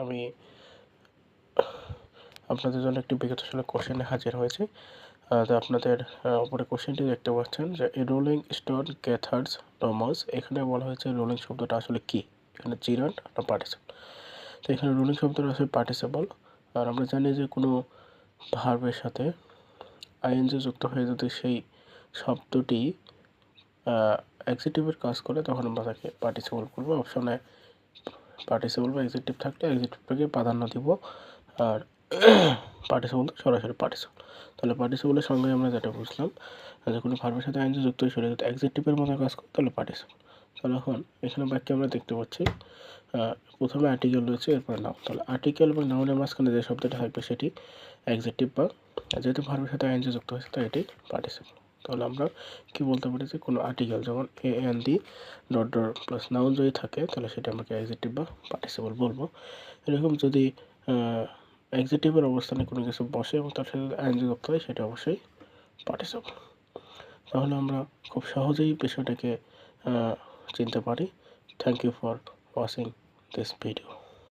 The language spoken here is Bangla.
আমি আপনাদের জন্য একটি বিগতশীল কোশ্চেনে হাজির হয়েছি। তো আপনাদের উপরে কোশ্চেনটি দেখতে পাচ্ছেন যে রোলিং স্টোন গ্যাথার্স নর্মাস। এখানে বলা হয়েছে রোলিং শব্দটা আসলে কী, এখানে জিরান্ড না পার্টিসিপল। তো এখানে রোলিং শব্দটা আসলে পার্টিসিপল। আর আমরা জানি যে কোনো ভার্বের সাথে আইএনজি যুক্ত হয়ে যদি সেই শব্দটি অ্যাডজেক্টিভের কাজ করে তখন আমরা তাকে পার্টিসিপল করবো। অপশনে পার্টিসিপল বা অ্যাডজেক্টিভ থাকলে অ্যাডজেক্টিভটাকে প্রাধান্য দিব, আর পার্টিসিপল সরাসরি পার্টিসিপল। তাহলে পার্টিসিপলের সঙ্গে আমরা যেটা বুঝলাম যে কোনো ভার্বের সাথে আইএনজি যুক্ত হয়ে সেটা যদি অ্যাডজেক্টিভের মতো কাজ করে তাহলে পার্টিসিপল। তাহলে এখন এখানে বাক্যে আমরা দেখতে পাচ্ছি প্রথমে আর্টিকেল রয়েছে, এরপরে নাউন। তাহলে আর্টিকেল এবং নাউনের মাঝখানে যে শব্দটা থাকবে সেটি অ্যাডজেক্টিভ, বা যেহেতু ভার্বের সাথে আইএনজি যুক্ত হয়েছে তাই এটি পার্টিসিপল। তাহলে আমরা কি বলতে পারি যে কোনো আর্টিকেল যেমন A N D dot dot plus noun যদি থাকে তাহলে সেটা আমাকে অ্যাডজেক্টিভ বা পার্টিসিপল বলবো। এরকম যদি অ্যাডজেক্টিভের অবস্থানে কোনো কিছু বসে এবং তার সাথে আইএনজি যুক্ত হয় সেটা অবশ্যই পার্টিসিপল। তাহলে আমরা খুব সহজেই বিষয়টাকে চিনতে পারি। Thank you for watching this video.